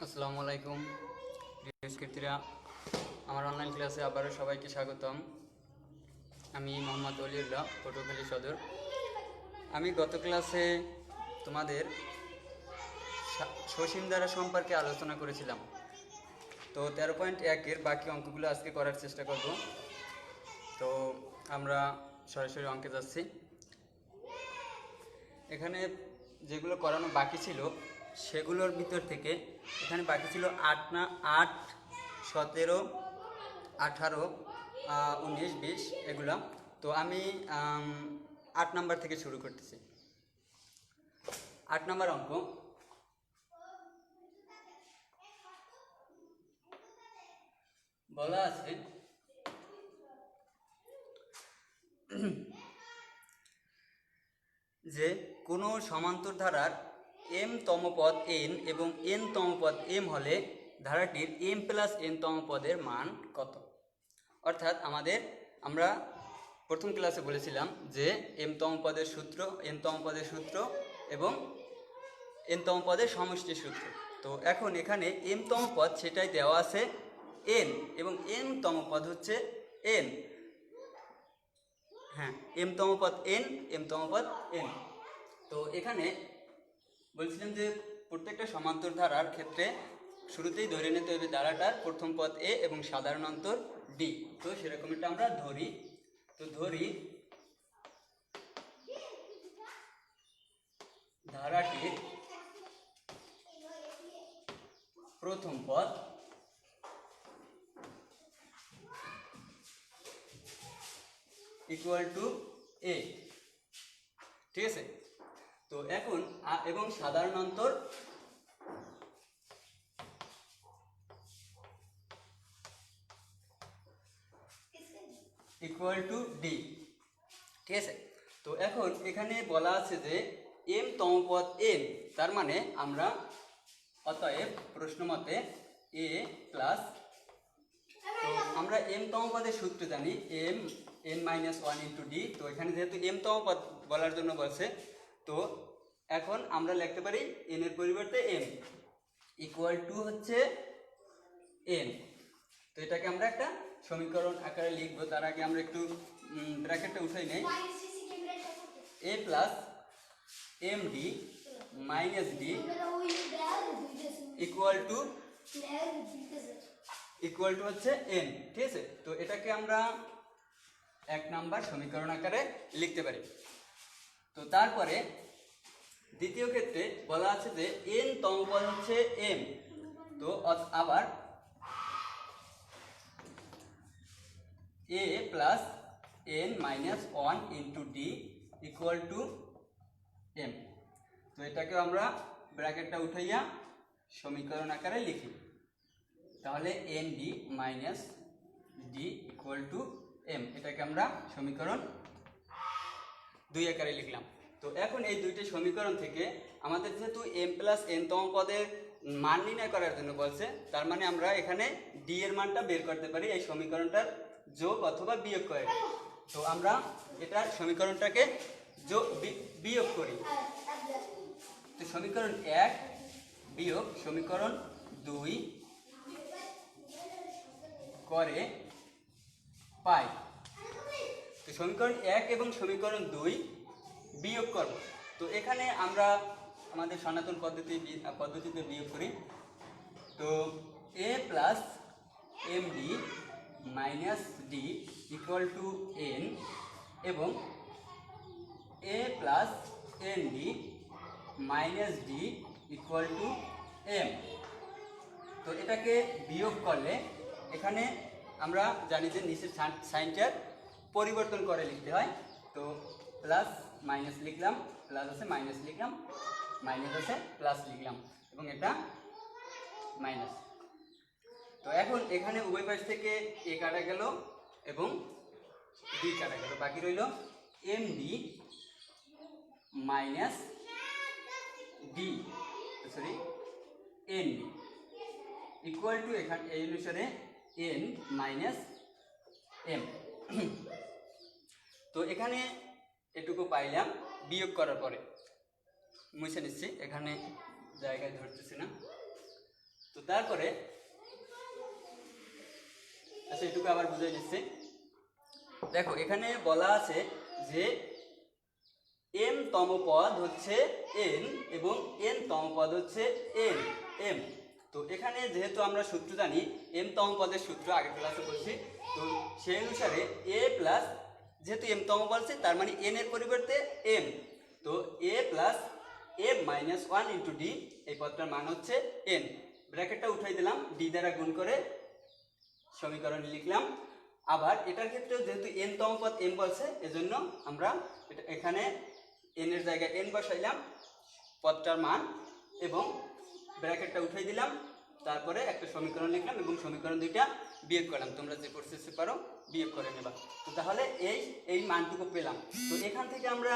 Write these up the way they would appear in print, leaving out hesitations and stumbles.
আসসালামু আলাইকুম প্রিয় শিক্ষার্থীরা, আমার অনলাইন ক্লাসে আবারও সবাইকে স্বাগতম। আমি মোহাম্মদ অলিউল্লাহ, পটুয়াখালী সদর। আমি গত ক্লাসে তোমাদের সসীম ধারা সম্পর্কে আলোচনা করেছিলাম। তো 13.1-এর বাকি অঙ্কগুলো আজকে করার চেষ্টা করব। তো আমরা সরাসরি অঙ্কে যাচ্ছি। এখানে যেগুলো করানো বাকি ছিল সেগুলোর ভিতর থেকে এখানে বাকি ছিল 8, 17, 18, 19, 20 এগুলো। তো আমি 8 নাম্বার থেকে শুরু করতেছি। 8 নাম্বার অঙ্ক, বলা আছে যে কোনো সমান্তর ধারার m তম পদ n এবং n তম পদ m হলে ধারাটির m প্লাস n তম পদের মান কত। অর্থাৎ আমরা প্রথম ক্লাসে বলেছিলাম যে m তম পদের সূত্র, n তম পদের সূত্র এবং n তম পদের সমষ্টির সূত্র। তো এখন এখানে m তম পদ সেটাই দেওয়া আছে n এবং n তম পদ হচ্ছে n। হ্যাঁ, m তম পদ n, m তম পদ n। তো এখানে বলছিলাম যে প্রত্যেকটা সমান্তর ধারার ক্ষেত্রে শুরুতেই ধরে নিতে হবে ধারাটার প্রথম পদ a এবং সাধারণ অন্তর d। তো সেরকম এটা আমরা ধরি। তো ধরি ধারাটির প্রথম পদ ইকুয়াল টু a, ঠিক আছে। তো এখন এবং সাধারণ অন্তর ইকুয়াল টু d, ঠিক আছে। তো এখন এখানে বলা আছে যে m তম পদ n, তার মানে আমরা অতএব প্রশ্ন মতে a প্লাস, তো আমরা m তম পদের সূত্র জানি m n-1 ইন্টু d। তো এখানে যেহেতু m তম পদ বলার জন্য বলছে, তো এখন আমরা লিখতে পারি n এর পরিবর্তে m ইকুয়াল টু হচ্ছে n। তো এটাকে আমরা একটা সমীকরণ আকারে লিখবো। তার আগে আমরা একটু ব্র্যাকেটটা উঠাই নেই। a plus md minus d equal to হচ্ছে n, ঠিক আছে। তো এটাকে আমরা 1 নাম্বার সমীকরণ আকারে লিখতে পারি। তো তারপরে দ্বিতীয় ক্ষেত্রে বলা আছে যে n তম পদ হচ্ছে m। তো আবার a plus n-1 into d equal to m। তো এটাকে আমরা ব্র্যাকেটটা উঠাইয়া সমীকরণ আকারে লিখি। তাহলে nd minus d equal to m, এটাকে আমরা সমীকরণ 2 আকারে লিখলাম। তো এখন এই দুইটি সমীকরণ থেকে আমাদের যেহেতু m প্লাস n তম পদের মান নির্ণয় করার জন্য বলছে, তার মানে আমরা এখানে d এর মানটা বের করতে পারি এই সমীকরণটার যোগ অথবা বিয়োগ করে। তো আমরা এটার সমীকরণটাকে বিয়োগ করি। তো সমীকরণ 1 বিয়োগ সমীকরণ 2 করে পাই। তো সমীকরণ 1 এবং সমীকরণ 2 বিয়োগ করব। তো এখানে আমরা আমাদের সনাতন পদ্ধতিতে বিয়োগ করি। তো a plus md minus d equal to n এবং a plus nd minus d equal to m। তো এটাকে বিয়োগ করলে এখানে আমরা জানি যে নিচের সাইনটার পরিবর্তন করে লিখতে হয়। তো প্লাস মাইনাস লিখলাম, প্লাস আছে মাইনাস লিখলাম, মাইনাস আছে প্লাস লিখলাম এবং এটা মাইনাস। তো এখন এখানে উভয় পাশ থেকে a কাটা গেল এবং d কাটা গেল, বাকি রইল md minus d nd equal to এখানে এই অনুসারে n মাইনাস m। তো এখানে এটুকু পাইলাম বিয়োগ করার পরে, মুছে নিচ্ছি, এখানে জায়গায় ধরতেছি না। তো তারপরে আচ্ছা এটুকু আবার বুঝিয়ে দিচ্ছি। দেখো এখানে বলা আছে যে m তম পদ হচ্ছে n এবং n তম পদ হচ্ছে n m। তো এখানে যেহেতু আমরা সূত্র জানি m তম পদের সূত্র আগের ক্লাসে বলছি, তো সেই অনুসারে a প্লাস, যেহেতু m তম বলছে তার মানে n এর পরিবর্তে m, তো a plus m minus 1 into D, এই পদটার মান হচ্ছে n। ব্র্যাকেটটা উঠাই দিলাম, ডি দ্বারা গুণ করে সমীকরণ লিখলাম। আবার এটার ক্ষেত্রেও যেহেতু n তম পদ m বলছে, এজন্য আমরা এখানে n এর জায়গায় n বসাইলাম পদটার মান এবং ব্র্যাকেটটা উঠাই দিলাম, তারপরে একটা সমীকরণ লিখলাম এবং সমীকরণ দুইটা বিয়োগ করলাম। তোমরা যে প্রসেসে পারো বিয়োগ করে নেবা। তো তাহলে এই মানটুকু পেলাম। তো এখান থেকে আমরা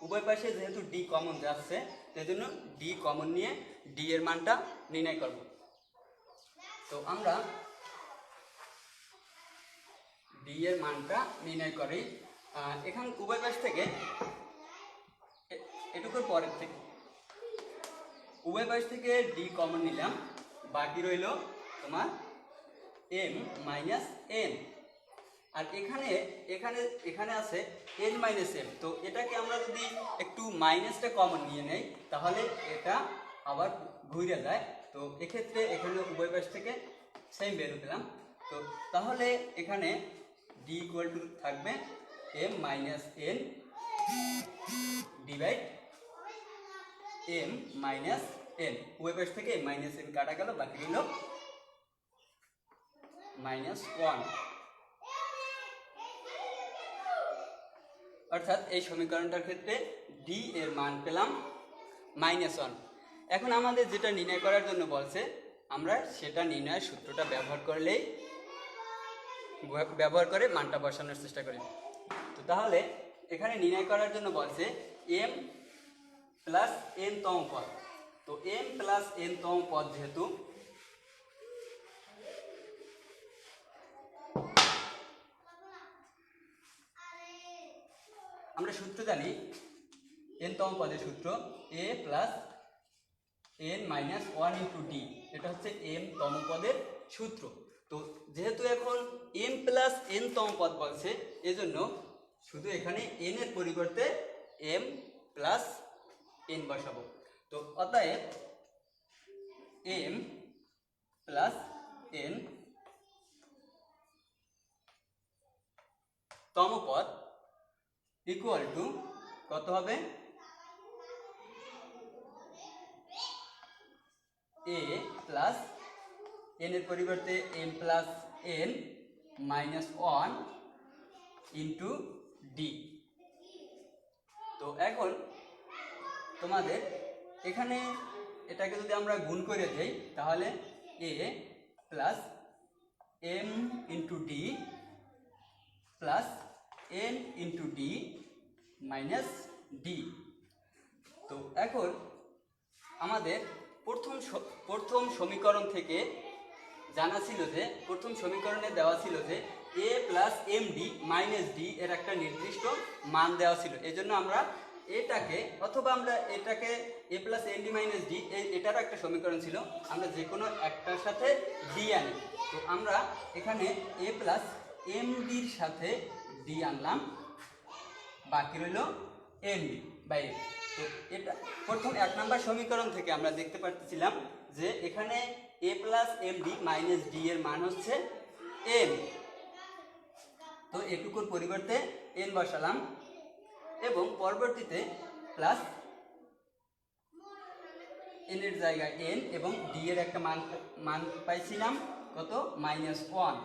উভয় পাশে যেহেতু ডি কমন যাচ্ছে, সেজন্য ডি কমন নিয়ে ডি এর মানটা নির্ণয় করব। তো আমরা ডি এর মানটা নির্ণয় করি এখান উভয় পাশ থেকে এটুকুর পরের থেকে উভয় পাশ থেকে ডি কমন নিলাম, বাকি রইল তোমার m মাইনাস n। আর এখানে এখানে এখানে আছে n মাইনাস m, তো এটাকে আমরা যদি একটু মাইনাসটা কমন নিয়ে নেই তাহলে এটা আবার ঘুরে যায়। তো এক্ষেত্রে এখানে উভয় পাশ থেকে সেম ভ্যালু পেলাম। তো তাহলে এখানে ডি ইকুয়াল টু থাকবে m minus n divide m minus n। উভয় পাশ থেকে মাইনাস n কাটা গেল, বাকি রইল মাইনাস 1। অর্থাৎ এই সমীকরণটার ক্ষেত্রে ডি এর মান পেলাম মাইনাস 1। এখন আমাদের যেটা নির্ণয় করার জন্য বলছে, আমরা সেটা নির্ণয়ের সূত্রটা ব্যবহার করে মানটা বসানোর চেষ্টা করি। তো তাহলে এখানে নির্ণয় করার জন্য বলছে m প্লাস n তম পদ। তো m প্লাস n তম পদ যেহেতু, আমরা সূত্র জানি n তম পদের সূত্র a plus n minus 1 into D, এটা হচ্ছে m তম পদের সূত্র। তো যেহেতু এখন m প্লাস n তম পদ বলছে, এজন্য শুধু এখানে n এর পরিবর্তে m প্লাস n বসাবো। তো অতএব m প্লাস n তম পদ ইকুয়াল টু কত হবে, a প্লাস n এর পরিবর্তে m plus n minus 1 into d. তো এখন তোমাদের এখানে এটাকে যদি আমরা গুণ করে দেই তাহলে a plus m into D plus n into D minus D. তো এখন আমাদের প্রথম সমীকরণ থেকে জানা ছিল যে, প্রথম সমীকরণে দেওয়া ছিল যে a plus m d minus d এর একটা নির্দিষ্ট মান দেওয়া ছিল। এই জন্য আমরা এটাকে, অথবা আমরা এটাকে a plus m d minus d, এটারও একটা সমীকরণ ছিল, আমরা যে কোনো একটার সাথে ডি আনি। তো আমরা এখানে a প্লাস এম ডির সাথে ডি আনলাম, বাকি রইল এন ডি বাই। তো এটা প্রথম 1 নম্বর সমীকরণ থেকে আমরা দেখতে পাচ্ছিলাম যে এখানে a plus m d minus d এর মান হচ্ছে n। তো এটুকুর পরিবর্তে n বসালাম এবং পরবর্তীতে প্লাস n এর জায়গায় n এবং d এর একটা মান পাইছিলাম কত, মাইনাস 1।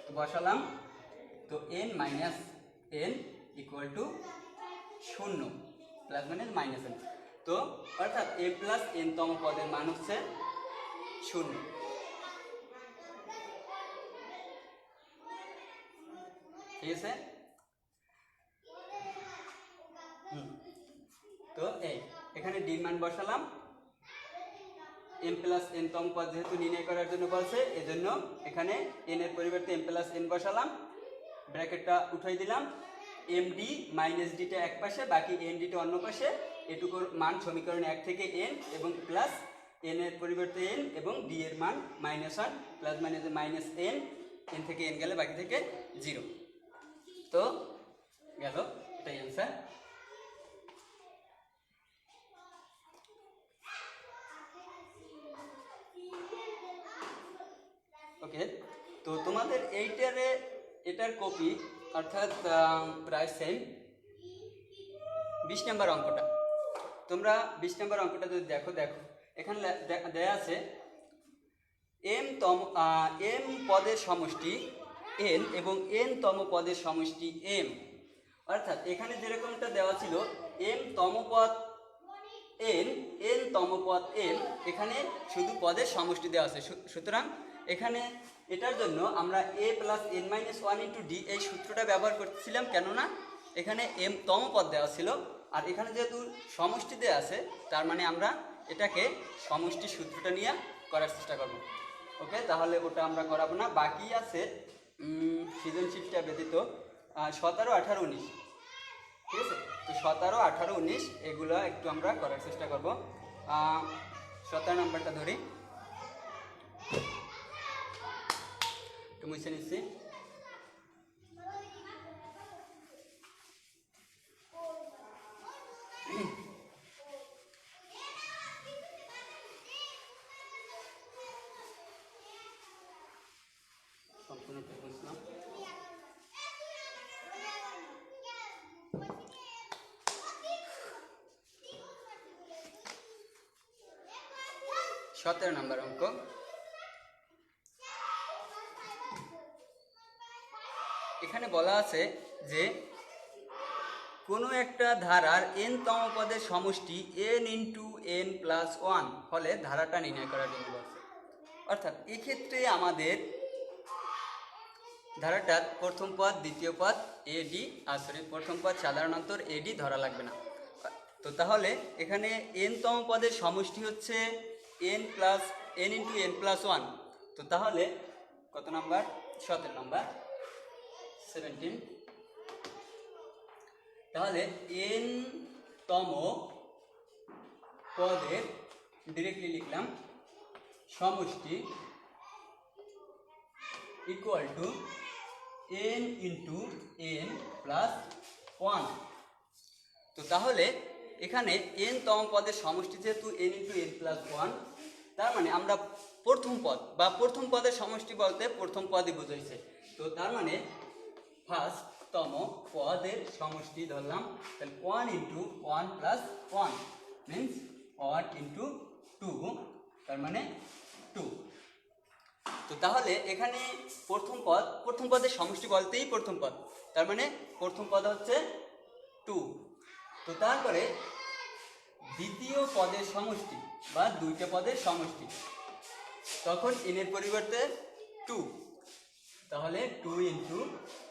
তো বসালাম, তো n minus n equal to 0, plus মানে মাইনাস n। তো অর্থাৎ a প্লাস n তম পদের মান হচ্ছে 0। ঠিক আছে। তো এখানে ডি মান বসালাম, m প্লাস n তম পদ যেহেতু নির্ণয় করার জন্য বলছে, এজন্য এখানে n এর পরিবর্তে m প্লাস n বসালাম, ব্র্যাকেটটা উঠাই দিলাম, এম ডি মাইনাস ডিটা এক পাশে, বাকি এন ডিটা অন্য পাশে। এটুকুর মান সমীকরণ 1 থেকে n এবং প্লাস এন এর পরিবর্তে এন এবং ডি এর মান -1 প্লাস মাইনাস এন, এন থেকে এন গেলে বাকি থেকে 0। তো গেল, এটাই অ্যান্সার। ওকে, তো তোমাদের এটার কপি অর্থাৎ প্রায় সেম 20 নম্বর অঙ্কটা। তোমরা 20 নম্বর অঙ্কটা যদি দেখো এখানে দেয়া আছে এম পদের সমষ্টি এন এবং এন তম পদের সমষ্টি এম। অর্থাৎ এখানে যেরকমটা দেওয়া ছিল এম তম পদ এন, এন তম পদ এম, এখানে শুধু পদের সমষ্টি দেওয়া আছে। সুতরাং এখানে এটার জন্য আমরা a plus n minus 1 into D এই সূত্রটা ব্যবহার করছিলাম, কেননা এখানে এম তম পদ দেওয়া ছিল আর এখানে যেহেতু সমষ্টি দেওয়া আছে তার মানে আমরা এটাকে সমষ্টি সূত্রটা নিয়ে করার চেষ্টা করব। ওকে, তাহলে ওটা আমরা করাবো না। বাকি আছে সৃজনশীলটা ব্যতীত 17, 18, 19, ঠিক আছে? তো 17, 18, 19 এগুলো একটু আমরা করার চেষ্টা করব। 17 নম্বরটা ধরি, একটু মুছে নিচ্ছি। সম্পূর্ণটা বুঝলাম। সতেরো নম্বর অঙ্ক। এখানে বলা আছে যে কোনো একটা ধারার n তম পদের সমষ্টি n ইন্টু n প্লাস 1 হলে ধারাটা নির্ণয় করার জন্য বলছে। অর্থাৎ এক্ষেত্রে আমাদের ধারাটার প্রথম পদ দ্বিতীয় পদ এডি প্রথম পদ সাধারণ অন্তর এডি ধরা লাগবে না। তো তাহলে এখানে n তম পদের সমষ্টি হচ্ছে n ইন্টু n প্লাস 1। তো তাহলে কত নাম্বার? 17 নাম্বার, 17। তাহলে n তম পদের ডিরেক্টলি লিখলাম সমষ্টি equal to n into n plus 1। তো তাহলে এখানে n তম পদের সমষ্টি যেহেতু n ইন্টু n প্লাস 1, তার মানে আমরা প্রথম পদ বা প্রথম পদের সমষ্টি বলতে প্রথম পদই বোঝাইছে। তো তার মানে ফার্স্ট তম পদের সমষ্টি ধরলাম, তাহলে 1 ইন্টু 1 প্লাস 1 মিনস 1 ইন্টু 2, তার মানে 2। তো তাহলে এখানে প্রথম পদের সমষ্টি বলতেই প্রথম পদ, তার মানে প্রথম পদ হচ্ছে 2। তো তারপরে দ্বিতীয় পদের সমষ্টি বা দুইটা পদের সমষ্টি, তখন n এর পরিবর্তে 2, তাহলে 2 ইন্টু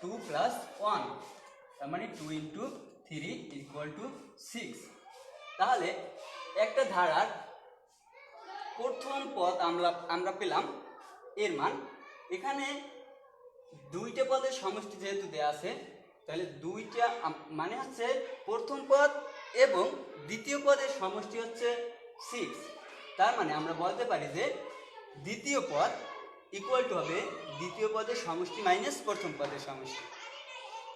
2 প্লাস 1, তার মানে 2 ইন্টু 3 ইকুয়াল টু 6। তাহলে একটা ধারার প্রথম পদ আমরা পেলাম এর মান। এখানে দুইটা পদের সমষ্টি যেহেতু দেওয়া আছে, তাহলে দুইটা মানে হচ্ছে প্রথম পদ এবং দ্বিতীয় পদের সমষ্টি হচ্ছে 6। তার মানে আমরা বলতে পারি যে দ্বিতীয় পদ ইকুয়াল টু হবে দ্বিতীয় পদের সমষ্টি মাইনাস প্রথম পদের সমষ্টি।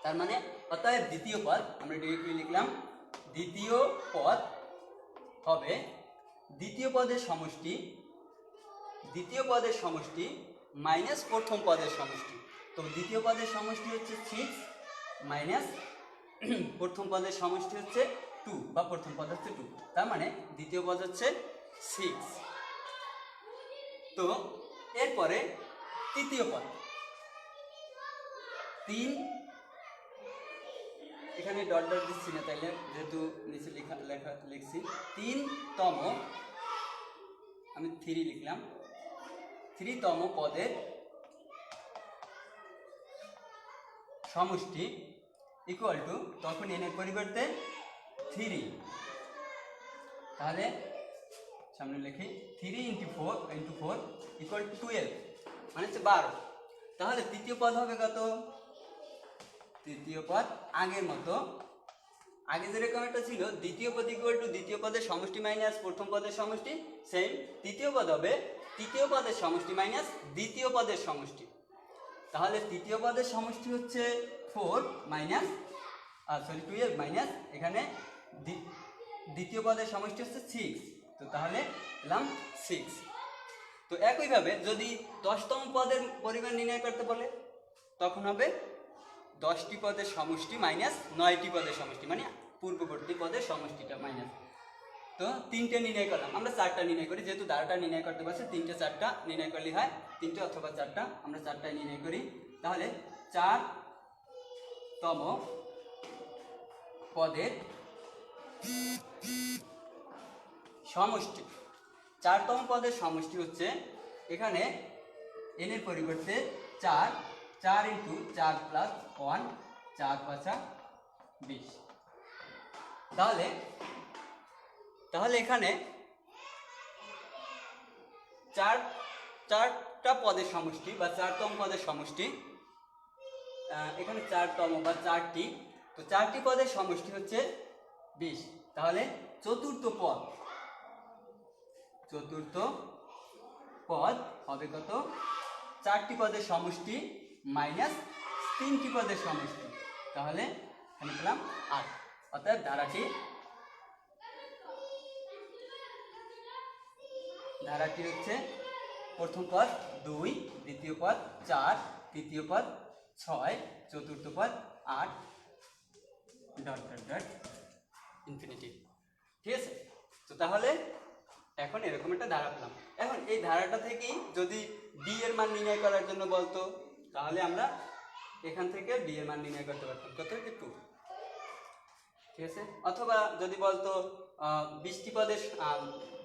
তার মানে অতএব দ্বিতীয় পদ আমরা ডিরেক্টলি লিখলাম দ্বিতীয় পদ হবে দ্বিতীয় পদের সমষ্টি মাইনাস প্রথম পদের সমষ্টি। তো দ্বিতীয় পদের সমষ্টি হচ্ছে 6 মাইনাস প্রথম পদের সমষ্টি হচ্ছে 2 বা প্রথম পদ হচ্ছে 2, তার মানে দ্বিতীয় পদ হচ্ছে 6। তো এরপরে তৃতীয় পদ 3, এখানে ডট ডট দিচ্ছি না, তাইলে যেহেতু নিচে লিখছি 3 তম, আমি 3 লিখলাম, 3 তম পদের সমষ্টি ইকুয়াল টু, তখন n এর পরিবর্তে 3, তাহলে সামনে লিখি 3 ইন্টু 4 ইকুয়াল টু 12, মানে হচ্ছে 12। তাহলে তৃতীয় পদ হবে কত? তৃতীয় পদ আগের মতো আগে যেরকম একটা ছিল দ্বিতীয় পদ ইকুয়াল টু দ্বিতীয় পদের সমষ্টি মাইনাস প্রথম পদের সমষ্টি, সেম তৃতীয় পদ হবে তৃতীয় পদের সমষ্টি মাইনাস দ্বিতীয় পদের সমষ্টি। তাহলে তৃতীয় পদের সমষ্টি হচ্ছে 4 মাইনাস 12 মাইনাস এখানে দ্বিতীয় পদের সমষ্টি হচ্ছে 6, তো তাহলে পেলাম 6। তো একইভাবে যদি 10তম পদের পরিমাণ নির্ণয় করতে বলে তখন হবে 10টি পদের সমষ্টি মাইনাস 9টি পদের সমষ্টি, মানে পূর্ববর্তী পদের সমষ্টিটা মাইনাস। তো 3টে নির্ণয় করলাম, আমরা 4টা নির্ণয় করি, যেহেতু ধারাটা নির্ণয় করতে পারছে 3টে 4টা নির্ণয় করলে হয়, 3টে অথবা 4টা, আমরা 4টায় নির্ণয় করি। তাহলে 4তম পদের সমষ্টি, 4তম পদের সমষ্টি হচ্ছে এখানে n এর পরিবর্তে 4, 4 × 4 + 1, 4 × 5 = 20। তাহলে এখানে 4টা পদের সমষ্টি বা 4তম পদের সমষ্টি, এখানে 4তম বা 4টি, তো 4টি পদের সমষ্টি হচ্ছে 20। তাহলে চতুর্থ পদ হবে কত? 4টি পদের সমষ্টি মাইনাস 3টি পদের সমষ্টি, তাহলে এখানে পেলাম 8। অর্থাৎ ধারাটি হচ্ছে প্রথম পদ 2, দ্বিতীয় পদ 4, তৃতীয় পদ 6, চতুর্থ পদ 8 ... ইনফিনিটি। ঠিক আছে? তো তাহলে এখন এরকম একটা ধারা পেলাম। এখন এই ধারাটা থেকেই যদি ডি এর মান নির্ণয় করার জন্য বলতো তাহলে আমরা এখান থেকে ডি এর মান নির্ণয় করতে পারতাম, কত? 2। ঠিক আছে? অথবা যদি বলতো 20টি পদের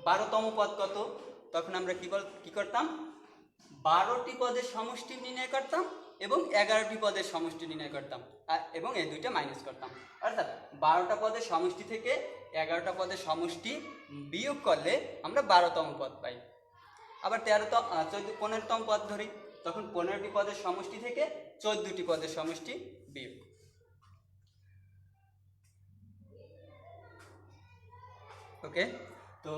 12তম পদ কত, তখন আমরা কি করতাম? 12টি পদের সমষ্টি নির্ণয় করতাম এবং 11টি পদের সমষ্টি নির্ণয় করতাম, এবং এই দুইটা মাইনাস করতাম। অর্থাৎ 12টা পদের সমষ্টি থেকে 11টা পদের সমষ্টি বিয়োগ করলে আমরা 12তম পদ পাই। আবার 15তম পদ ধরি, তখন 15টি পদের সমষ্টি থেকে 14টি পদের সমষ্টি বিয়োগ। ওকে, তো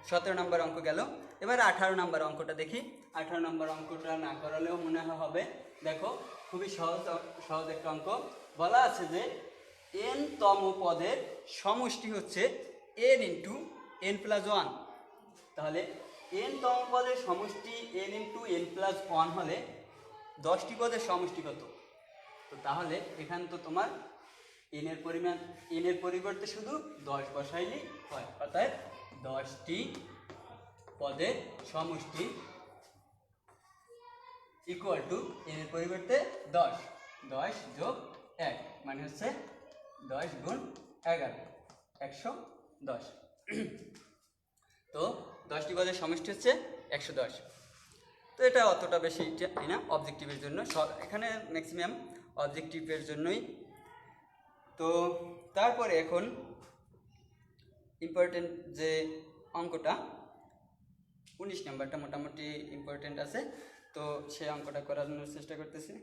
17 নম্বর অঙ্ক গেল। এবার 18 নম্বর অঙ্কটা দেখি। 18 নম্বর অঙ্কটা না করালেও মনে হবে, দেখো খুবই সহজ একটা অঙ্ক। বলা আছে যে n-তম পদের সমষ্টি হচ্ছে n × n + 1। তাহলে n-তম পদের সমষ্টি n × n + 1 হলে 10টি পদের সমষ্টি কত? তো তাহলে এখানে তো তোমার n এর পরিবর্তে শুধু 10 বসাইলেই হয়। অর্থাৎ 10টি পদের সমষ্টি ইকুয়াল টু n এর পরিবর্তে 10, 10 + 1 মানে হচ্ছে 10 × 11, 110। তো 10টি পদের সমষ্টি হচ্ছে 110। তো এটা অতটা বেশি না, অবজেক্টিভের জন্য, এখানে ম্যাক্সিমাম অবজেক্টিভের জন্যই। তো তারপরে এখন ইম্পর্টেন্ট যে অঙ্কটা 19 নাম্বারটা মোটামুটি ইম্পর্টেন্ট আছে, তো সেই অঙ্কটা করানোর চেষ্টা করতেছি।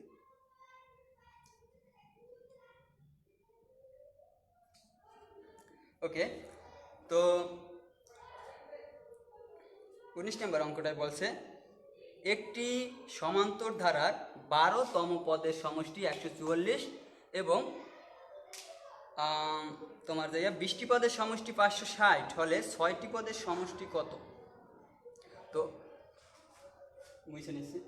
ওকে, তো 19 নম্বর অঙ্কটায় বলছে একটি সমান্তর ধারার 12তম পদের সমষ্টি 144 এবং তোমার 20টি পদের সমষ্টি 560 হলে 6টি পদের সমষ্টি কত? তো বুঝে নিচ্ছি।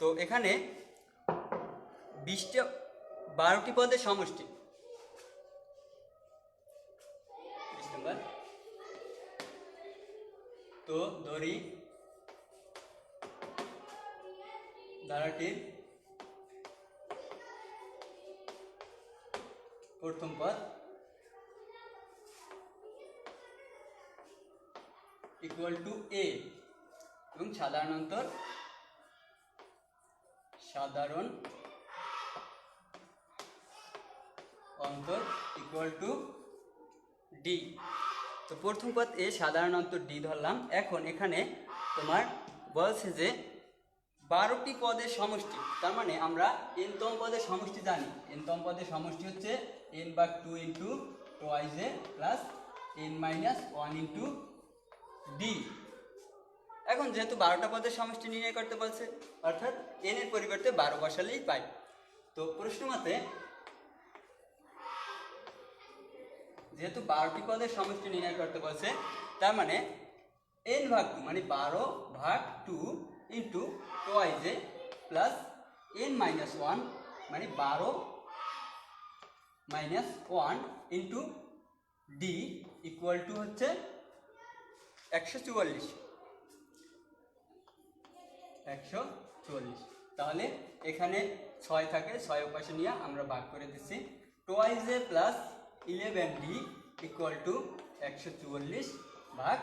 তো এখানে 12টি পদের সমষ্টি, 20 নম্বর। তো ধরি ধারাটির প্রথম পদ ইকুয়াল টু a এবং সাধারণ অন্তর ইকুয়াল টু d। তো প্রথম পদ a, সাধারণ অন্তর d ধরলাম। এখন এখানে তোমার বলছে যে 12টি পদের সমষ্টি, তার মানে আমরা n তম পদের সমষ্টি জানি। n তম পদের সমষ্টি হচ্ছে n/2 ইন্টু টোয়াইজ এ প্লাস n-1 ইন্টু ডি। এখন যেহেতু 12টা পদের সমষ্টি নির্ণয় করতে বলছে, অর্থাৎ n এর পরিবর্তে 12 বসালেই পাই। তো প্রশ্ন মতে যেহেতু 12টি পদের সমষ্টি নির্ণয় করতে বলছে, তার মানে n/2 মানে 12/2 ইন্টু টোয়াইজ এ প্লাস n-1 মানে 12-1 ইন্টু ডি ইকুয়াল টু হচ্ছে 144। তাহলে এখানে 6 থাকে, 6 পাশে নিয়ে আমরা ভাগ করে দিচ্ছি। Twice A plus 11d equal to 144 ভাগ,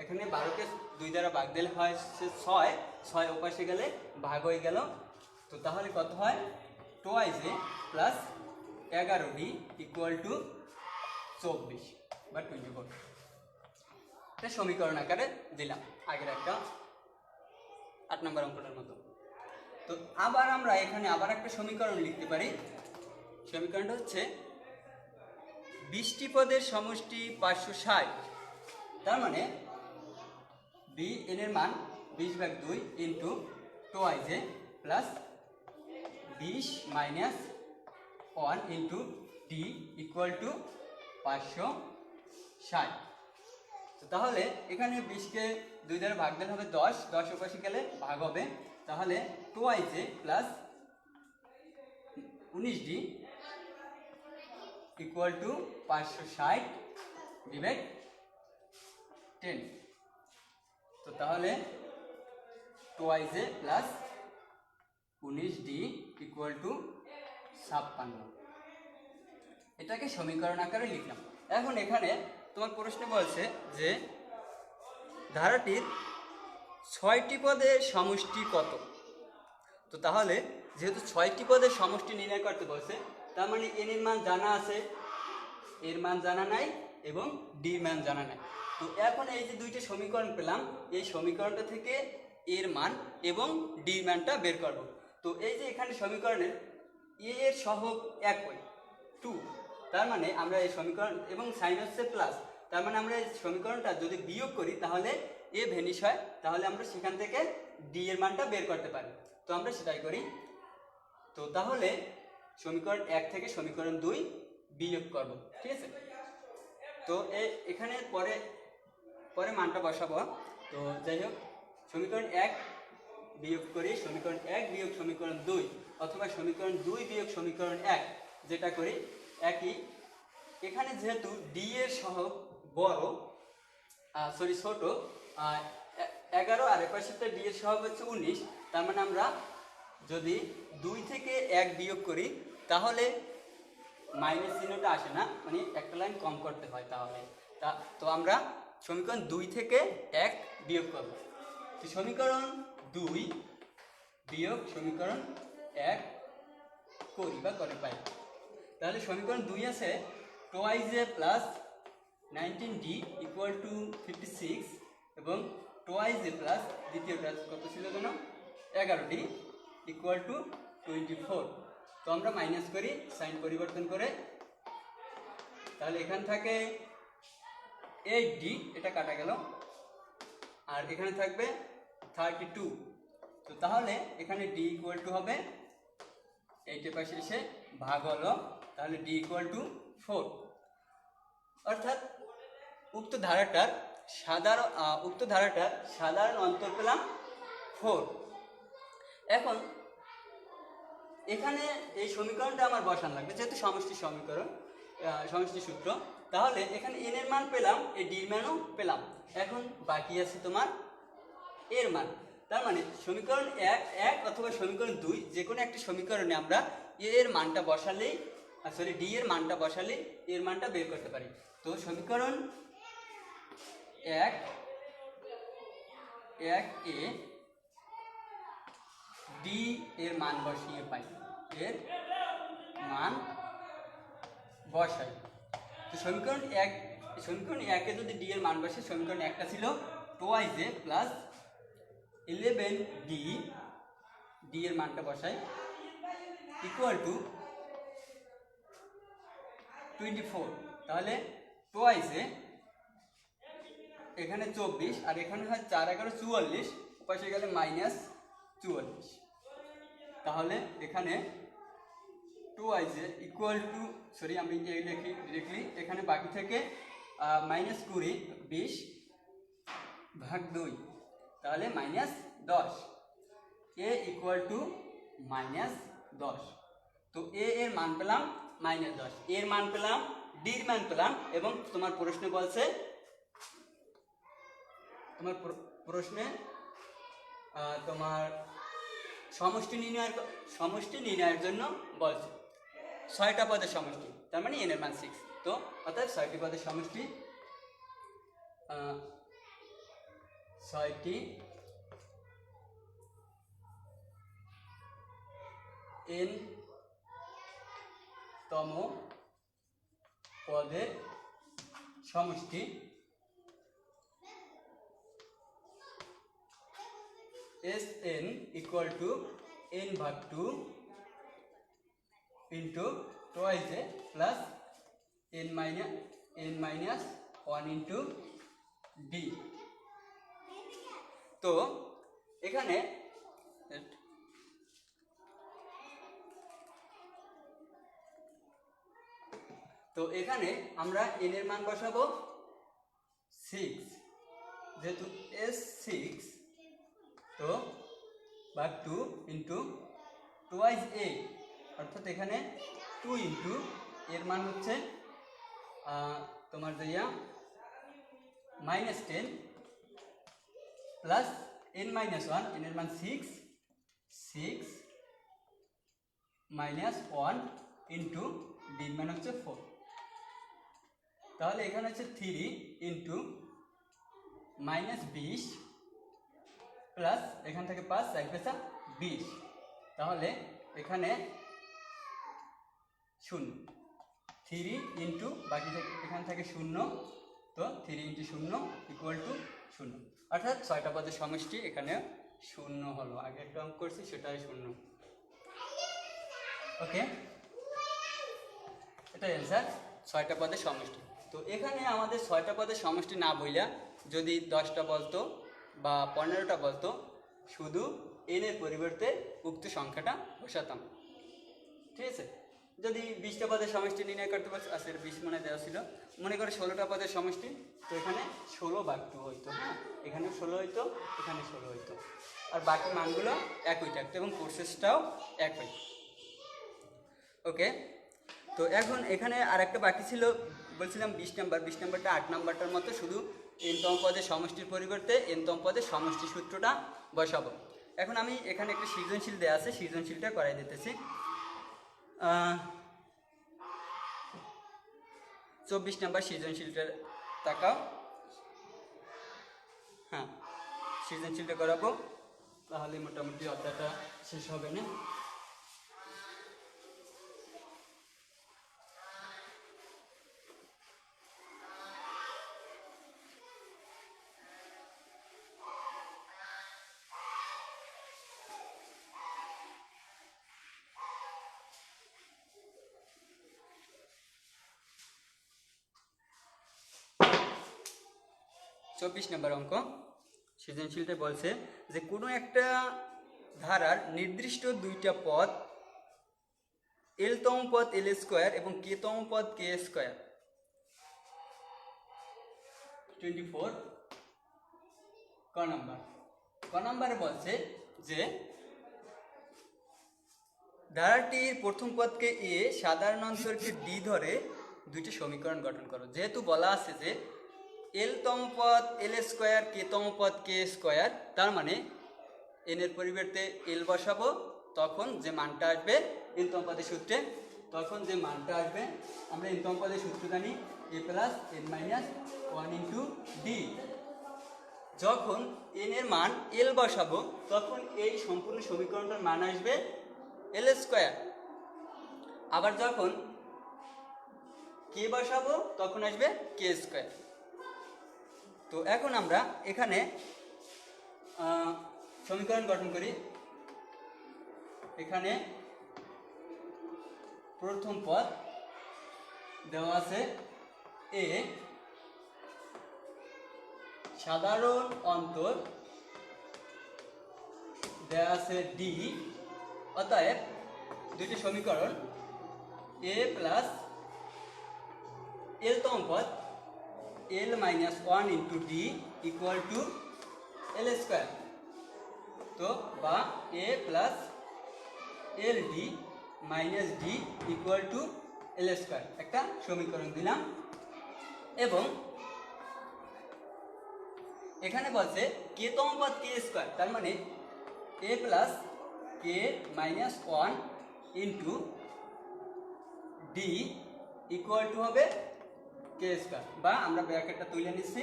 এখানে 12কে 2 দ্বারা ভাগ দিলে হয় 6 ওপাশে গেলে ভাগ হয়ে গেল। তো তাহলে কত হয়? Twice A plus 11d equal to 24 বা 24। এটা সমীকরণ আকারে দিলাম, আগের একটা 8 নম্বর অঙ্কটার মতো। তো আবার আমরা এখানে আবার একটা সমীকরণ লিখতে পারি। সমীকরণটা হচ্ছে 20টি পদের সমষ্টি 560, তার মানে n এর মান 20/2 ইন্টু টোয়াইজ এ plus 20-1 into d equal two 560। তো তাহলে এখানে 20কে 2 দ্বারা ভাগ দিলে হবে 10 ওপাশে গেলে ভাগ হবে। তাহলে twice A plus 19d equal to 560 divide 10। তো তাহলে twice A plus 19d equal to 56। এটাকে সমীকরণ আকারে লিখলাম। এখন এখানে তোমার প্রশ্ন বলছে যে ধারাটির 6টি পদের সমষ্টি কত। তো তাহলে যেহেতু 6টি পদের সমষ্টি নির্ণয় করতে বলছে, তার মানে n এর মান জানা আছে, এর মান জানা নাই এবং ডি মান জানা নাই। তো এখন এই যে দুইটা সমীকরণ পেলাম, এই সমীকরণটা থেকে এর মান এবং ডি মানটা বের করব। তো এই যে এখানে সমীকরণের এ এর সহগ 2, তার মানে আমরা এই সমীকরণ এবং সাইন হচ্ছে প্লাস, তার মানে আমরা এই সমীকরণটা যদি বিয়োগ করি তাহলে এ ভ্যানিশ হয়, তাহলে আমরা সেখান থেকে ডি এর মানটা বের করতে পারি। তো আমরা সেটাই করি। তো তাহলে সমীকরণ 1 থেকে সমীকরণ 2 বিয়োগ করব, ঠিক আছে। তো এখানে পরে মানটা বসাবো। তো যাই হোক, সমীকরণ 1 বিয়োগ করি সমীকরণ 1 বিয়োগ সমীকরণ 2, অথবা সমীকরণ 2 বিয়োগ সমীকরণ 1, যেটা করি একই। এখানে যেহেতু ডি এর সহগ বড় ছোট 11 আর এপাশেরটা ডি এর সহগ হচ্ছে 19, তার মানে আমরা যদি 2 থেকে 1 বিয়োগ করি তাহলে মাইনাস চিহ্নটা আসে না, মানে একটা লাইন কম করতে হয়। তাহলে তো আমরা সমীকরণ 2 থেকে 1 বিয়োগ করব। তো সমীকরণ 2 বিয়োগ সমীকরণ 1 করি বা করে পাই। তাহলে সমীকরণ 2 আছে twice A plus 19d equal to 56 এবং টোয়াইজ এ প্লাস দ্বিতীয়টা কত ছিল যেন 11d ইকুয়াল টু 24। তো আমরা মাইনাস করি সাইন পরিবর্তন করে, তাহলে এখানে থাকে 8d, এটা কাটা গেল, আর এখানে থাকবে 32। তো তাহলে এখানে d ইকুয়াল টু হবে 8 এর পাশে এসে ভাগ হলো, তাহলে d ইকুয়াল টু 4। অর্থাৎ উক্ত ধারাটার সাধারণ অন্তর পেলাম 4। এখন এখানে এই সমীকরণটা আমার বসানো লাগবে, যেহেতু সমষ্টি সমীকরণ, সমষ্টি সূত্র। তাহলে এখানে n এর মান পেলাম, এই d এর মানও পেলাম। এখন বাকি আছে তোমার এর মান। তার মানে সমীকরণ 1 অথবা সমীকরণ 2 যে কোনো একটা সমীকরণে আমরা এ এর মানটা বসালেই ডি এর মানটা বসালেই এর মানটা বের করতে পারি। তো সমীকরণ 1 এ ডি এর মান বসিয়ে পাই, এর মান বসাই। তো সমীকরণ 1 এ যদি ডি এর মান বসে, সমীকরণ 1টা ছিল টোয়াইজ এ প্লাস 11d, d এর মানটা বসাই, ইকুয়াল টু 24। তাহলে টোয়াইসে এখানে 24 আর এখানে হয় 4 11 44, পাশে গেলে -44। তাহলে এখানে টোয়াইসে ইকুয়াল টু, সরি আমি লিখি ডিরেক্টলি, এখানে বাকি থেকে -20 20 ভাগ 2, তাহলে -10। এ ইকুয়াল টু -10। তো এ এর মান পেলাম -10, এর মান পেলাম, ডির মান পেলাম, এবং তোমার প্রশ্নে বলছে, তোমার প্রশ্নে তোমার সমষ্টি নির্ণয়ের জন্য বলছে 6টা পদের সমষ্টি, তার মানে n এর মান 6। তো অর্থাৎ 6টি পদের সমষ্টি, 6টি n তম পদের সমষ্টি Sn ইকুয়াল টু n ভাগ 2 into twice a plus n minus 1 into d. তো এখানে আমরা n এর মান বসাবো 6, যেহেতু S6, তো ভাগ 2 ইন্টু টোয়াইস এ, অর্থাৎ এখানে 2 ইন্টু এর মান হচ্ছে তোমার দিয়া -10 প্লাস n মাইনাস 1, n এর মান 6 মাইনাস 1 ইন্টু ডি মান হচ্ছে 4। তাহলে এখানে হচ্ছে 3 ইন্টু -20 প্লাস এখান থেকে 5 1 পেছা 20, তাহলে এখানে 0, 3 ইন্টু বাকি থেকে এখান থেকে 0, তো 3 ইন্টু 0 ইকুয়াল টু 0, অর্থাৎ 6টা পদের সমষ্টি এখানে 0 হলো। আগে একটা অঙ্ক করছি সেটাই 0। ওকে, এটাই অ্যান্সার, 6টা পদের সমষ্টি। তো এখানে আমাদের 6টা পদের সমষ্টি না বইলা যদি 10টা বলতো বা 15টা বলতো, শুধু n এর পরিবর্তে উক্ত সংখ্যাটা বসাতাম, ঠিক আছে। যদি 20টা পদের সমষ্টি নির্ণয় করতে পারছো, আসলে 20 মনে দেওয়া ছিল, মনে করে 16টা পদের সমষ্টি, তো এখানে 16 ভাগ 2 হইতো, হ্যাঁ, এখানে 16 হইতো, এখানে 16 হইতো, আর বাকি মানগুলো একই থাকতো এবং প্রসেসটাও একই। ওকে, তো এখন এখানে আরেকটা বাকি ছিল, বলছিলাম 20 নাম্বারটা 8 নাম্বারটার মতো, শুধু n তম পদের সমষ্টির পরিবর্তে n তম পদের সমষ্টি সূত্রটা বসাবো। এখন আমি এখানে একটা সৃজনশীল দেওয়া আছে, সৃজনশীলটা করাই দিতেছি। 24 নাম্বার সৃজনশীলটা তাকাও, হ্যাঁ, সৃজনশীলটা করাবো, তাহলে মোটামুটি অধ্যায়টা শেষ হবে না। চব্বিশ নম্বর অঙ্ক, সৃজনশীলটা বলছে যে কোনো একটা ধারার নির্দিষ্ট 2টা পদ, l তম পদ l স্কোয়ার এবং k তম পদ k স্কোয়ার, 24 ক নাম্বারে বলছে যে ধারাটির প্রথম পদকে a, সাধারণ অন্তরকে d ধরে 2টি সমীকরণ গঠন করো। যেহেতু বলা আছে যে l তম পদ l স্কোয়ার, k তম পদ k স্কোয়ার, তার মানে n এর পরিবর্তে l বসাবো, তখন যে মানটা আসবে n তম পদের সূত্রে, তখন যে মানটা আসবে, আমরা n তম পদের সূত্র জানি a plus n minus 1 into D. যখন n এর মান l বসাবো, তখন এই সম্পূর্ণ সমীকরণটার মান আসবে l স্কোয়ার। আবার যখন k বসাবো, তখন আসবে k স্কোয়ার। তো এখন আমরা এখানে সমীকরণ গঠন করি। এখানে প্রথম পদ দেওয়া আছে এ, সাধারণ অন্তর দেওয়া আছে ডি, অতএব দুইটি সমীকরণ এ প্লাস এল তম পদ l minus 1 into d equal to l square. তো বা a plus l d minus d equal to l square একটা সমীকরণ দিলাম। এবং এখানে বলছে কে তম পদ কে স্কোয়ার, তার মানে a plus k minus 1 into d equal to হবে কে স্কোয়ার, বা আমরা ব্র্যাকেটটা তুলে নিচ্ছি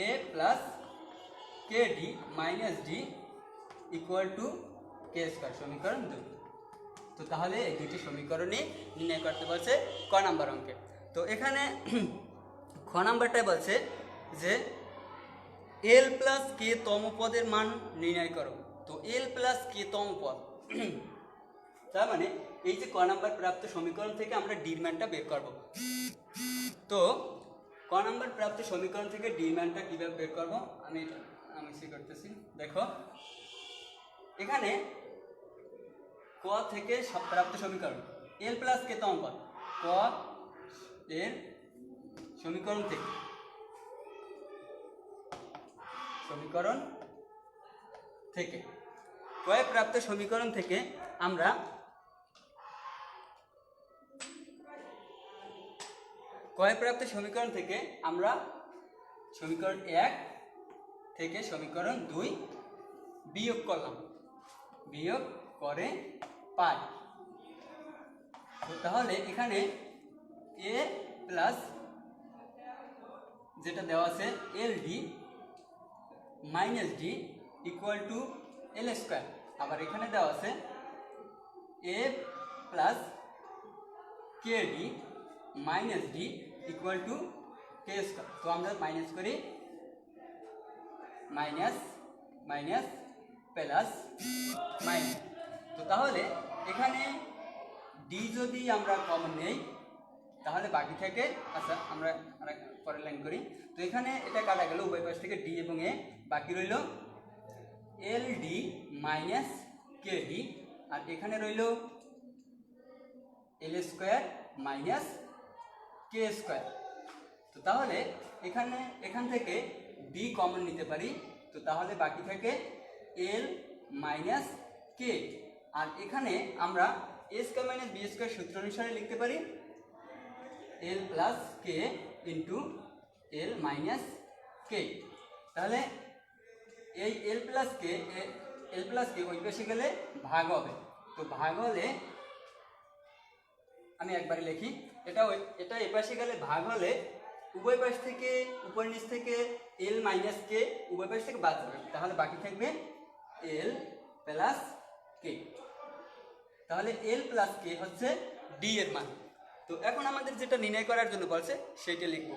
a plus k d minus d equal to k square, সমীকরণ 2। তো তাহলে এই দুটি সমীকরণই নির্ণয় করতে বলছে ক নাম্বার অঙ্কে। তো এখানে খ নাম্বারটাই বলছে যে এল প্লাস কে তম পদের মান নির্ণয় করো। তো এল প্লাস কে তম পদ, তার মানে এই যে ক নাম্বার প্রাপ্ত সমীকরণ থেকে আমরা ডির মানটা বের করব। তো ক নাম্বার প্রাপ্ত সমীকরণ থেকে ডির মানটা কীভাবে বের করব আমি সে করতেছি। দেখো এখানে ক থেকে প্রাপ্ত সমীকরণ এল প্লাস কে তম পদ, ক এর সমীকরণ থেকে কয় প্রাপ্ত সমীকরণ থেকে আমরা সমীকরণ 1 থেকে সমীকরণ 2 বিয়োগ করলাম, বিয়োগ করে পাই। তো তাহলে এখানে এ প্লাস যেটা দেওয়া আছে l d minus d equal to l square, আবার এখানে দেওয়া আছে a plus k d minus d equal to k square. তো আমরা মাইনাস করি, মাইনাস মাইনাস প্লাস মাইনাস। তো তাহলে এখানে ডি যদি আমরা কমন নেই তাহলে বাকি থেকে, আচ্ছা আমরা পরের লাইন করি। তো এখানে এটা কাটা গেল উভয় পাশ থেকে ডি এবং এ, বাকি রইল l d minus k d, আর এখানে রইল l square minus k square. তো তাহলে এখান থেকে ডি কমন নিতে পারি, তো তাহলে বাকি থাকে এল মাইনাস কে, আর এখানে আমরা এ স্কোয়ার মাইনাস বি স্কোয়ার সূত্র অনুসারে লিখতে পারি এল plus k into L minus কে। তাহলে এই এল প্লাস কে ওই পাশে গেলে ভাগ হবে, তো ভাগ হলে আমি একবারে লিখি, এটা এই পাশে গেলে ভাগ হলে উভয় পাশ থেকে উপর নিচ থেকে এল মাইনাস কে উভয় পাশ থেকে বাদ যাবে, তাহলে বাকি থাকবে এল প্লাস কে। তাহলে এল প্লাস কে হচ্ছে ডি এর মান। তো এখন আমাদের যেটা নির্ণয় করার জন্য বলছে সেইটা লিখব।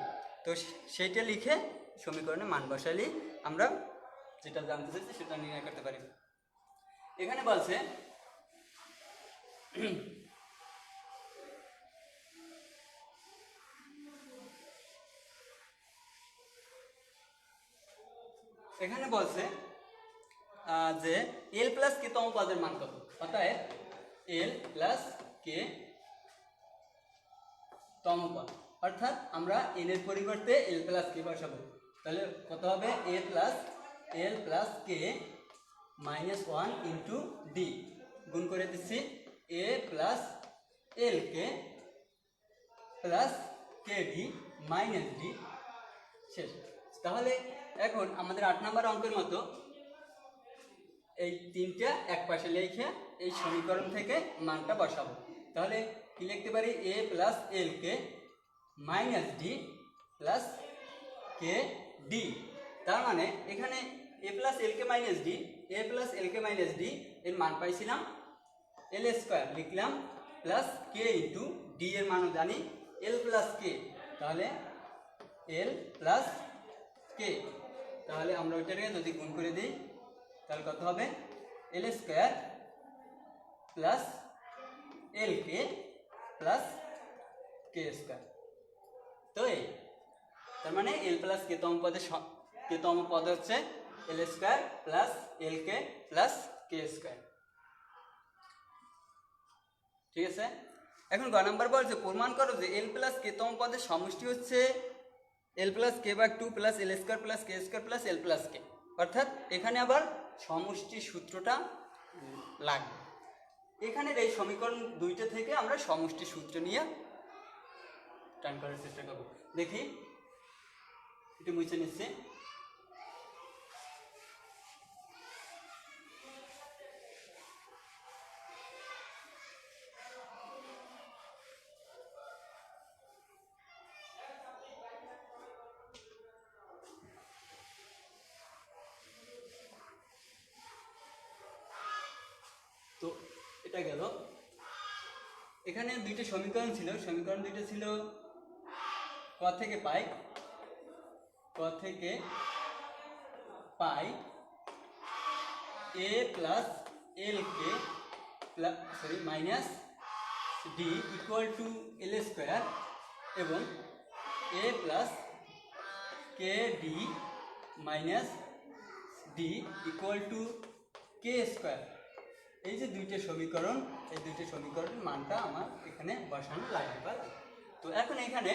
তো সেইটা লিখে সমীকরণে মান বসাইলে আমরা যেটা জানতে চাইছি সেটা নির্ণয় করতে পারি। এখানে বলছে যে এল প্লাস কে তম পদের মান কত, অতএব এল প্লাস কে তম পদ, অর্থাৎ আমরা এল এর পরিবর্তে এল প্লাস কে বসাবো। তাহলে কত হবে l plus k minus 1 into d, গুণ করে দিচ্ছি a plus l k plus k d minus d, শেষ। তাহলে এখন আমাদের 8 নম্বর অঙ্কের মতো এই তিনটা এক পাশে লিখে এই সমীকরণ থেকে মানটা বসাবো। তাহলে কি লিখতে পারি a plus l k minus d plus k d, তার মানে এখানে a plus l k minus d এর মান পাইছিলাম এল স্কোয়ার, লিখলাম প্লাস কে ইন্টু ডি এর মানও জানি এল প্লাস কে, তাহলে এল প্লাস কে। তাহলে আমরা ওইটাকে যদি গুণ করে দিই তাহলে কত হবে এল square plus l k plus k square. তো এই তার মানে এল প্লাস কেতম পদ হচ্ছে l square plus l k plus k square. ঠিক আছে, এখন গ নাম্বার বলছে প্রমাণ করো যে এল প্লাস কেতম পদের সমষ্টি হচ্ছে l plus k by 2 plus l square plus k square plus l plus k. অর্থাৎ এখানে আবার সমষ্টি সূত্রটা লাগবে। এখানের এই সমীকরণ দুইটা থেকে আমরা সমষ্টি সূত্র নিয়ে টান করার চেষ্টা করব। দেখি একটু মুছে নিচ্ছে। তো এটা গেল। এখানে দুইটা সমীকরণ ছিল, সমীকরণ দুইটা ছিল ক থেকে পাই a plus l k plus minus d equal to l square এবং a plus k d minus d equal to k square. এই যে দুইটা সমীকরণ, এই দুইটা সমীকরণের মানটা আমার এখানে বসানো লাগবে। তো এখন এখানে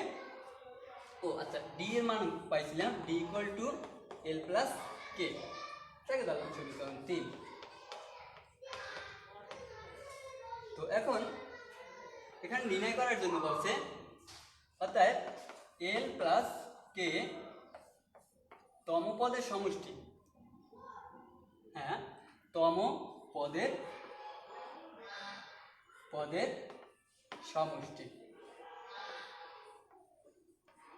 আচ্ছা ডি এর মান পাইছিলাম d equal to l plus k, তাকে দিলাম সমীকরণ 3। তো এখন এখানে নির্ণয় করার জন্য বলছে অর্থাৎ এল প্লাস কে তম পদের সমষ্টি, হ্যাঁ তম পদের সমষ্টি।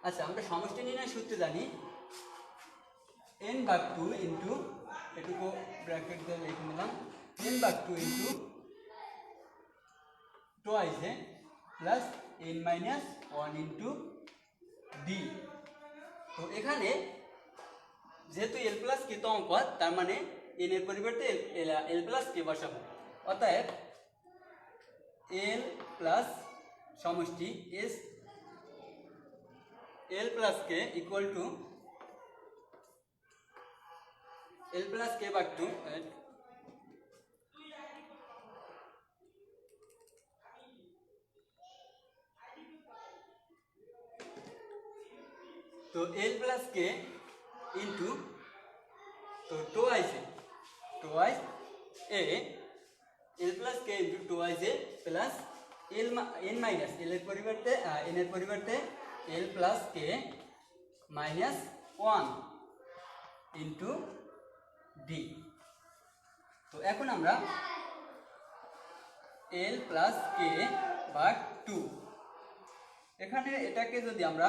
আচ্ছা আমরা সমষ্টি নির্ণয় সূত্র জানি n ভাগ 2 ইন্টু এটুকু ব্র্যাকেট দিয়ে লিখে নিলাম n ভাগ 2 into twice a plus n minus 1 into d. তো এখানে যেহেতু এল প্লাস কে তম পদ, তার মানে n এর পরিবর্তে এল প্লাস কে বসাবো। অতএব এল প্লাস সমষ্টি s l plus k equal to l plus k ভাগ 2। তো এল প্লাস কে ইন্টু তো twice a l plus k into twice a plus l n minus l এর পরিবর্তে n এর পরিবর্তে l plus k minus 1 into d. তো এখন আমরা এল প্লাস কে ভাগ 2, এখানে এটাকে যদি আমরা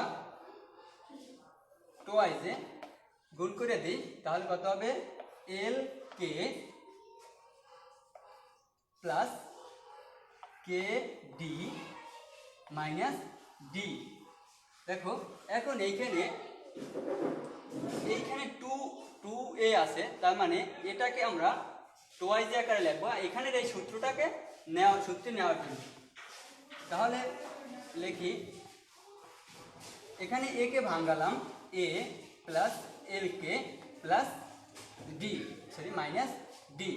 টোয়াইসে গুণ করে দিই তাহলে কত হবে l k plus k d minus d. দেখো এখন এইখানে 2a আছে, তার মানে এটাকে আমরা টোয়াইস আকারে লিখবো এখানের এই সূত্রটাকে নেওয়ার জন্য। তাহলে লিখি এখানে এ কে ভাঙালাম এ plus l k plus D minus D.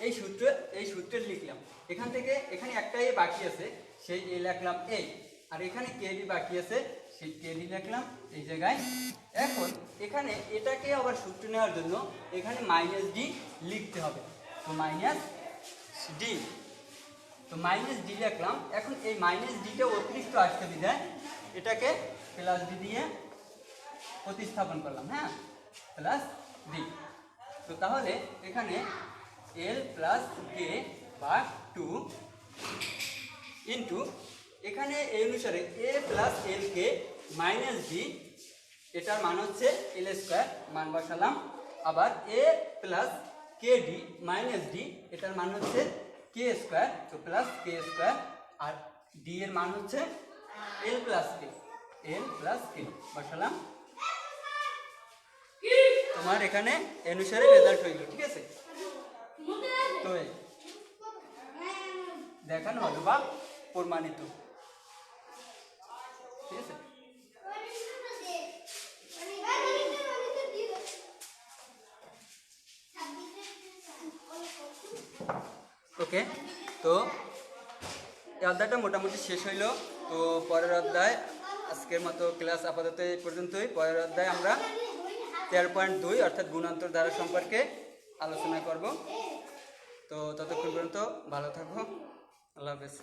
এই সূত্রে লিখলাম। এখান থেকে এখানে একটা এ বাকি আছে, সেই এ লিখলাম এ, আর এখানে কে ডি বাকি আছে, সেই কে ডি লিখলাম এই জায়গায়। এখন এখানে এটাকে আবার সূত্র নেওয়ার জন্য এখানে মাইনাস ডি লিখতে হবে। তো মাইনাস ডি, তো মাইনাস ডি লিখলাম। এখন এই মাইনাস ডিটা অতিরিক্ত আসতে বিধায় এটাকে প্লাস ডি দিয়ে প্রতিস্থাপন করলাম, হ্যাঁ প্লাস ডি। তো তাহলে এখানে এল প্লাস কে ভাগ 2 ইন্টু এখানে এই অনুসারে a plus l k minus d, এটার মান হচ্ছে এল স্কোয়ার, মান বসালাম। আবার a plus k d minus d, এটার মান হচ্ছে কে স্কোয়ার, তো প্লাস কে স্কোয়ার। আর ডি এর মান হচ্ছে এল প্লাস কে বসালাম। তোমার এখানে অনুসারে রেজাল্ট হয়ে গেল, ঠিক আছে। স্পষ্টভাবে দেখানো হলো বা প্রমাণিত। ঠিক আছে, ওকে। তো এই অধ্যায়টা মোটামুটি শেষ হইল। তো পরের অধ্যায়, আজকের মতো ক্লাস আপাতত এই পর্যন্তই। পরের অধ্যায় আমরা 13.2 অর্থাৎ গুণান্তর ধারা সম্পর্কে আলোচনা করব। তো ততক্ষণ পর্যন্ত ভালো থাকবো। আল্লাহ হাফেজ।